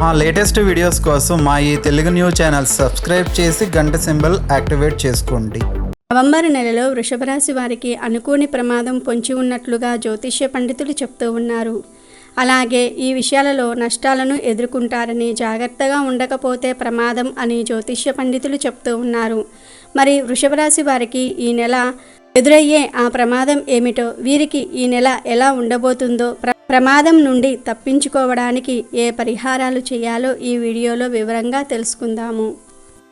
మా latest videos కోసం మా ఈ తెలుగు న్యూస్ ఛానల్ సబ్స్క్రైబ్ చేసి గంట సింబల్ యాక్టివేట్ చేసుకోండి. నవంబర్ నెలలో వృషభ రాశి వారికి అనుకోని ప్రమాదం పొంచి ఉన్నట్లుగా జ్యోతిష్య పండితులు చెప్తూ ఉన్నారు. అలాగే ఈ విషయాలలో నష్టాలను ఎదుర్కొంటారని, జాగ్రత్తగా ఉండకపోతే ప్రమాదం అని జ్యోతిష్య పండితులు చెప్తూ ఉన్నారు. మరి వృషభ రాశి వారికి ఈ నెల ఎదురయ్యే ఆ ప్రమాదం ఏమిటో, వీరికి ఈ నెల ఎలా ఉండబోతుందో, ప్రమాదం నుండి తప్పించుకోవడానికి ఏ పరిహారాలు చేయాలో ఈ వీడియోలో వివరంగా తెలుసుకుందాము.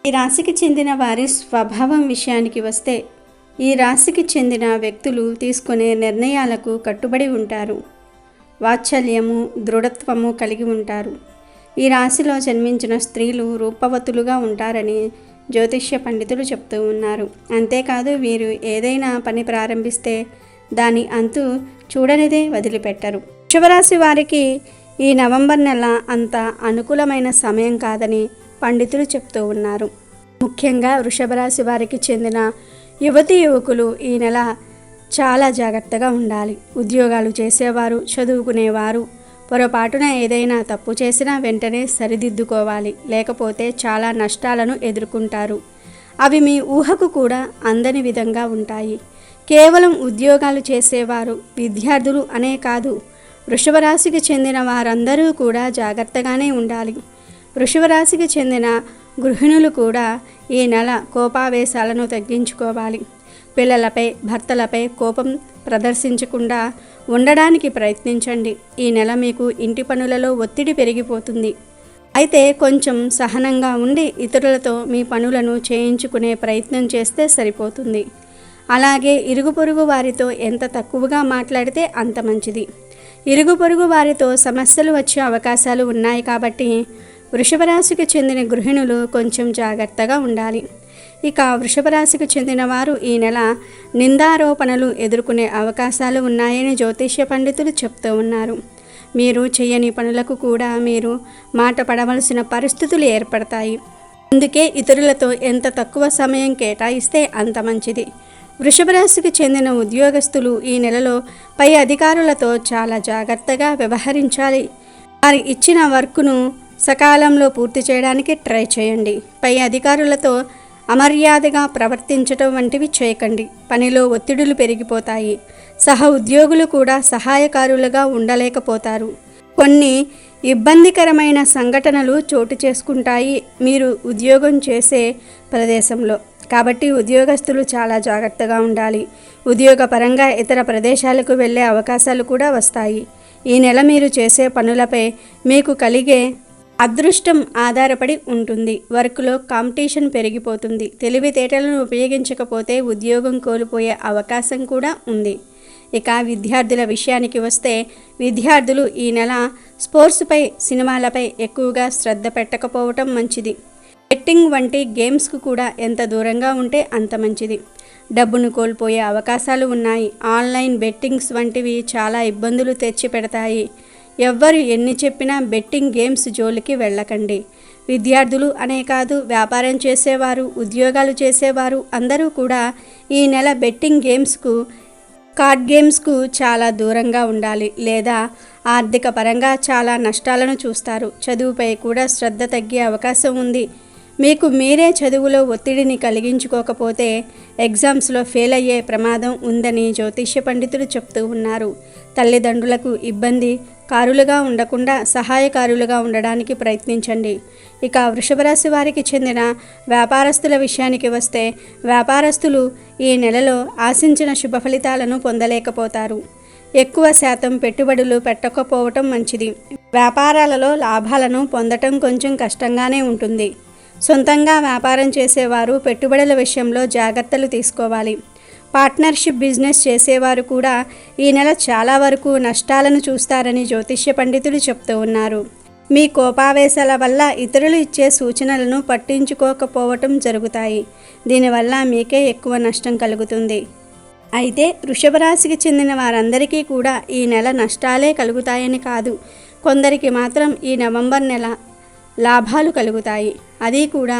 ఈ రాశికి చెందిన వారి స్వభావం విషయానికి వస్తే, ఈ రాశికి చెందిన వ్యక్తులు తీసుకునే నిర్ణయాలకు కట్టుబడి ఉంటారు. వాత్సల్యము, దృఢత్వము కలిగి ఉంటారు. ఈ రాశిలో జన్మించిన స్త్రీలు రూపవతులుగా ఉంటారని జ్యోతిష్య పండితులు చెప్తూ ఉన్నారు. అంతేకాదు, వీరు ఏదైనా పని ప్రారంభిస్తే దాని అంతు చూడనిదే వదిలిపెట్టరు. వృషభరాశి వారికి ఈ నవంబర్ నెల అంత అనుకూలమైన సమయం కాదని పండితులు చెప్తూ ఉన్నారు. ముఖ్యంగా వృషభరాశి వారికి చెందిన యువతీ యువకులు ఈ నెల చాలా జాగ్రత్తగా ఉండాలి. ఉద్యోగాలు చేసేవారు, చదువుకునేవారు పొరపాటున ఏదైనా తప్పు చేసినా వెంటనే సరిదిద్దుకోవాలి. లేకపోతే చాలా నష్టాలను ఎదుర్కొంటారు. అవి మీ ఊహకు కూడా అందని విధంగా ఉంటాయి. కేవలం ఉద్యోగాలు చేసేవారు, విద్యార్థులు అనే కాదు, వృషభ రాశికి చెందిన వారందరూ కూడా జాగ్రత్తగానే ఉండాలి. వృషభ రాశికి చెందిన గృహిణులు కూడా ఈ నెల కోపావేశాలను తగ్గించుకోవాలి. పిల్లలపై, భర్తలపై కోపం ప్రదర్శించకుండా ఉండడానికి ప్రయత్నించండి. ఈ నెల మీకు ఇంటి పనులలో ఒత్తిడి పెరిగిపోతుంది. అయితే కొంచెం సహనంగా ఉండి ఇతరులతో మీ పనులను చేయించుకునే ప్రయత్నం చేస్తే సరిపోతుంది. అలాగే ఇరుగు పొరుగు వారితో ఎంత తక్కువగా మాట్లాడితే అంత మంచిది. ఇరుగు పొరుగు వారితో సమస్యలు వచ్చే అవకాశాలు ఉన్నాయి కాబట్టి వృషభ రాశికి చెందిన గృహిణులు కొంచెం జాగ్రత్తగా ఉండాలి. ఇక వృషభ రాశికి చెందిన వారు ఈ నెల నిందారోపణలు ఎదుర్కొనే అవకాశాలు ఉన్నాయని జ్యోతిష్య పండితులు చెప్తూ ఉన్నారు. మీరు చేయని పనులకు కూడా మీరు మాట పడవలసిన పరిస్థితులు ఏర్పడతాయి. అందుకే ఇతరులతో ఎంత తక్కువ సమయం కేటాయిస్తే అంత మంచిది. వృషభ రాశికి చెందిన ఉద్యోగస్తులు ఈ నెలలో పై అధికారులతో చాలా జాగ్రత్తగా వ్యవహరించాలి. వారి ఇచ్చిన వర్క్ను సకాలంలో పూర్తి చేయడానికి ట్రై చేయండి. పై అధికారులతో అమర్యాదగా ప్రవర్తించటం వంటివి చేయకండి. పనిలో ఒత్తిడులు పెరిగిపోతాయి. సహ ఉద్యోగులు కూడా సహాయకారులుగా ఉండలేకపోతారు. కొన్ని ఇబ్బందికరమైన సంఘటనలు చోటు చేసుకుంటాయి మీరు ఉద్యోగం చేసే ప్రదేశంలో. కాబట్టి ఉద్యోగస్తులు చాలా జాగ్రత్తగా ఉండాలి. ఉద్యోగపరంగా ఇతర ప్రదేశాలకు వెళ్ళే అవకాశాలు కూడా వస్తాయి. ఈ నెల మీరు చేసే పనులపై మీకు కలిగే అదృష్టం ఆధారపడి ఉంటుంది. వర్క్లో కాంపిటీషన్ పెరిగిపోతుంది. తెలివితేటలను ఉపయోగించకపోతే ఉద్యోగం కోల్పోయే అవకాశం కూడా ఉంది. ఇక విద్యార్థుల విషయానికి వస్తే, విద్యార్థులు ఈ నెల స్పోర్ట్స్పై, సినిమాలపై ఎక్కువగా శ్రద్ధ పెట్టకపోవటం మంచిది. బెట్టింగ్ వంటి గేమ్స్కు కూడా ఎంత దూరంగా ఉంటే అంత మంచిది. డబ్బును కోల్పోయే అవకాశాలు ఉన్నాయి. ఆన్లైన్ బెట్టింగ్స్ వంటివి చాలా ఇబ్బందులు తెచ్చి పెడతాయి. ఎవ్వరు ఎన్ని చెప్పినా బెట్టింగ్ గేమ్స్ జోలికి వెళ్ళకండి. విద్యార్థులు అనే కాదు, వ్యాపారం చేసేవారు, ఉద్యోగాలు చేసేవారు అందరూ కూడా ఈ నెల బెట్టింగ్ గేమ్స్కు, కార్డ్ గేమ్స్కు చాలా దూరంగా ఉండాలి. లేదా ఆర్థిక పరంగా చాలా నష్టాలను చూస్తారు. చదువుపై కూడా శ్రద్ధ తగ్గే అవకాశం ఉంది. మీకు మీరే చదువులో ఒత్తిడిని కలిగించుకోకపోతే ఎగ్జామ్స్లో ఫెయిల్ అయ్యే ప్రమాదం ఉందని జ్యోతిష్య పండితులు చెప్తూ ఉన్నారు. తల్లిదండ్రులకు ఇబ్బంది కారులుగా ఉండకుండా సహాయకారులుగా ఉండడానికి ప్రయత్నించండి. ఇక వృషభ రాశి వారికి చెందిన వ్యాపారస్తుల విషయానికి వస్తే, వ్యాపారస్తులు ఈ నెలలో ఆశించిన శుభ ఫలితాలను పొందలేకపోతారు. ఎక్కువ శాతం పెట్టుబడులు పెట్టకపోవటం మంచిది. వ్యాపారాలలో లాభాలను పొందటం కొంచెం కష్టంగానే ఉంటుంది. సొంతంగా వ్యాపారం చేసేవారు పెట్టుబడుల విషయంలో జాగ్రత్తలు తీసుకోవాలి. పార్ట్నర్షిప్ బిజినెస్ చేసేవారు కూడా ఈ నెల చాలా వరకు నష్టాలను చూస్తారని జ్యోతిష్య పండితులు చెప్తూ ఉన్నారు. మీ కోపావేశాల వల్ల ఇతరులు ఇచ్చే సూచనలను పట్టించుకోకపోవటం జరుగుతాయి. దీనివల్ల మీకే ఎక్కువ నష్టం కలుగుతుంది. అయితే వృషభ రాశికి చెందిన వారందరికీ కూడా ఈ నెల నష్టాలే కలుగుతాయని కాదు, కొందరికి మాత్రం ఈ నవంబర్ నెల లాభాలు కలుగుతాయి. అది కూడా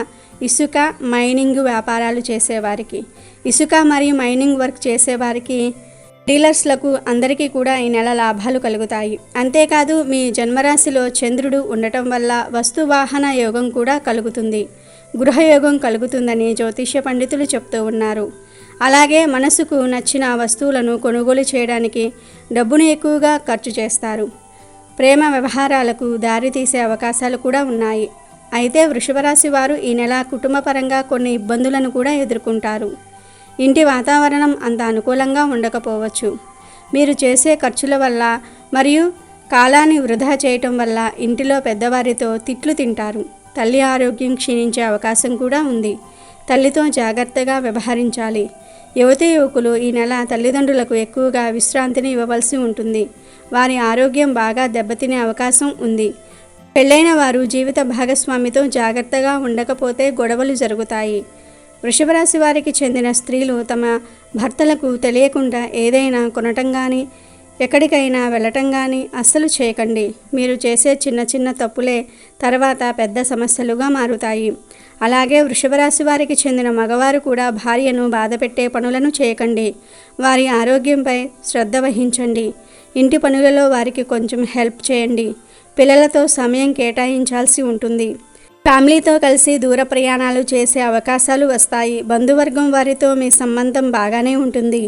ఇసుక, మైనింగ్ వ్యాపారాలు చేసేవారికి. ఇసుక మరియు మైనింగ్ వర్క్ చేసేవారికి డీలర్స్లకు అందరికీ కూడా ఈ నెల లాభాలు కలుగుతాయి. అంతేకాదు మీ జన్మరాశిలో చంద్రుడు ఉండటం వల్ల వస్తువాహన యోగం కూడా కలుగుతుంది. గృహయోగం కలుగుతుందని జ్యోతిష్య పండితులు చెప్తూ ఉన్నారు. అలాగే మనసుకు నచ్చిన వస్తువులను కొనుగోలు చేయడానికి డబ్బును ఎక్కువగా ఖర్చు చేస్తారు. ప్రేమ వ్యవహారాలకు దారితీసే అవకాశాలు కూడా ఉన్నాయి. అయితే వృషభ రాశి వారు ఈ నెల కుటుంబపరంగా కొన్ని ఇబ్బందులను కూడా ఎదుర్కొంటారు. ఇంటి వాతావరణం అంత అనుకూలంగా ఉండకపోవచ్చు. మీరు చేసే ఖర్చుల వల్ల మరియు కాలాన్ని వృధా చేయటం వల్ల ఇంటిలో పెద్దవారితో తిట్లు తింటారు. తల్లి ఆరోగ్యం క్షీణించే అవకాశం కూడా ఉంది. తల్లితో జాగ్రత్తగా వ్యవహరించాలి. యువతీ యువకులు ఈ నెల తల్లిదండ్రులకు ఎక్కువగా విశ్రాంతిని ఇవ్వవలసి ఉంటుంది. వారి ఆరోగ్యం బాగా దెబ్బతినే అవకాశం ఉంది. పెళ్ళైన వారు జీవిత భాగస్వామితో జాగ్రత్తగా ఉండకపోతే గొడవలు జరుగుతాయి. వృషభ రాశి వారికి చెందిన స్త్రీలు తమ భర్తలకు తెలియకుండా ఏదైనా కొనటం కానీ ఎక్కడికైనా వెళ్ళటం కానీ అస్సలు చేయకండి. మీరు చేసే చిన్న చిన్న తప్పులే తర్వాత పెద్ద సమస్యలుగా మారుతాయి. అలాగే వృషభ రాశి వారికి చెందిన మగవారు కూడా భార్యను బాధపెట్టే పనులను చేయకండి. వారి ఆరోగ్యంపై శ్రద్ధ వహించండి. ఇంటి పనులలో వారికి కొంచెం హెల్ప్ చేయండి. పిల్లలతో సమయం కేటాయించాల్సి ఉంటుంది. ఫ్యామిలీతో కలిసి దూర ప్రయాణాలు చేసే అవకాశాలు వస్తాయి. బంధువర్గం వారితో మీ సంబంధం బాగానే ఉంటుంది.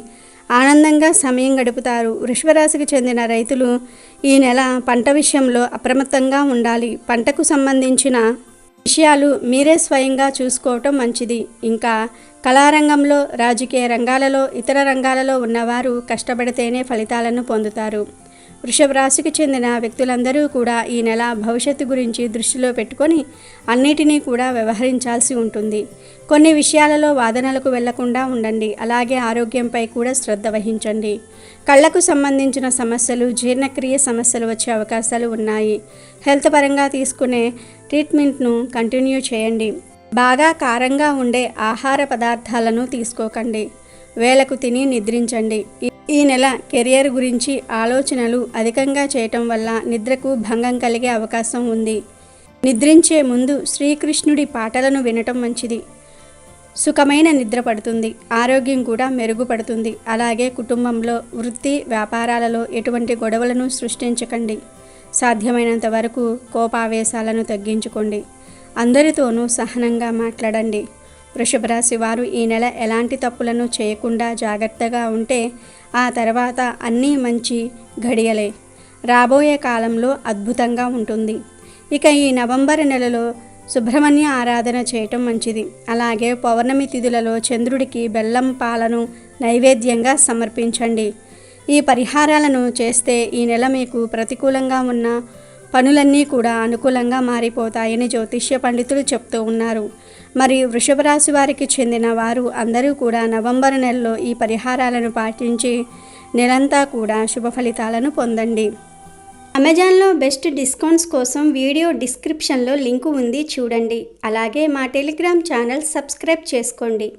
ఆనందంగా సమయం గడుపుతారు. వృషభ రాశికి చెందిన రైతులు ఈ నెల పంట విషయంలో అప్రమత్తంగా ఉండాలి. పంటకు సంబంధించిన విషయాలు మీరే స్వయంగా చూసుకోవటం మంచిది. ఇంకా కళారంగంలో, రాజకీయ రంగాలలో, ఇతర రంగాలలో ఉన్నవారు కష్టపడితేనే ఫలితాలను పొందుతారు. వృషభ రాశికి చెందిన వ్యక్తులందరూ కూడా ఈ నెల భవిష్యత్తు గురించి దృష్టిలో పెట్టుకొని అన్నిటినీ కూడా వ్యవహరించాల్సి ఉంటుంది. కొన్ని విషయాలలో వాదనలకు వెళ్లకుండా ఉండండి. అలాగే ఆరోగ్యంపై కూడా శ్రద్ధ వహించండి. కళ్లకు సంబంధించిన సమస్యలు, జీర్ణక్రియ సమస్యలు వచ్చే అవకాశాలు ఉన్నాయి. హెల్త్ పరంగా తీసుకునే ట్రీట్మెంట్ను కంటిన్యూ చేయండి. బాగా కారంగా ఉండే ఆహార పదార్థాలను తీసుకోకండి. వేళకు తిని నిద్రించండి. ఈ నెల కెరియర్ గురించి ఆలోచనలు అధికంగా చేయటం వల్ల నిద్రకు భంగం కలిగే అవకాశం ఉంది. నిద్రించే ముందు శ్రీకృష్ణుడి పాటలను వినటం మంచిది. సుఖమైన నిద్ర పడుతుంది. ఆరోగ్యం కూడా మెరుగుపడుతుంది. అలాగే కుటుంబంలో, వృత్తి వ్యాపారాలలో ఎటువంటి గొడవలను సృష్టించకండి. సాధ్యమైనంత వరకు కోపావేశాలను తగ్గించుకోండి. అందరితోనూ సహనంగా మాట్లాడండి. వృషభ రాశి వారు ఈ నెల ఎలాంటి తప్పులను చేయకుండా జాగ్రత్తగా ఉంటే ఆ తర్వాత అన్నీ మంచి ఘడియలే. రాబోయే కాలంలో అద్భుతంగా ఉంటుంది. ఇక ఈ నవంబర్ నెలలో సుబ్రహ్మణ్య ఆరాధన చేయటం మంచిది. అలాగే పౌర్ణమి తిథులలో చంద్రుడికి బెల్లం పాలను నైవేద్యంగా సమర్పించండి. ఈ పరిహారాలను చేస్తే ఈ నెల మీకు ప్రతికూలంగా ఉన్న పనులన్నీ కూడా అనుకూలంగా మారిపోతాయని జ్యోతిష్య పండితులు చెప్తూ ఉన్నారు. మరి వృషభ రాశి వారికి చెందిన వారు అందరూ కూడా నవంబర్ నెలలో ఈ పరిహారాలను పాటించి నెలంతా కూడా శుభ ఫలితాలను పొందండి. అమెజాన్లో బెస్ట్ డిస్కౌంట్స్ కోసం వీడియో డిస్క్రిప్షన్లో లింకు ఉంది, చూడండి. అలాగే మా టెలిగ్రామ్ ఛానల్ సబ్స్క్రైబ్ చేసుకోండి.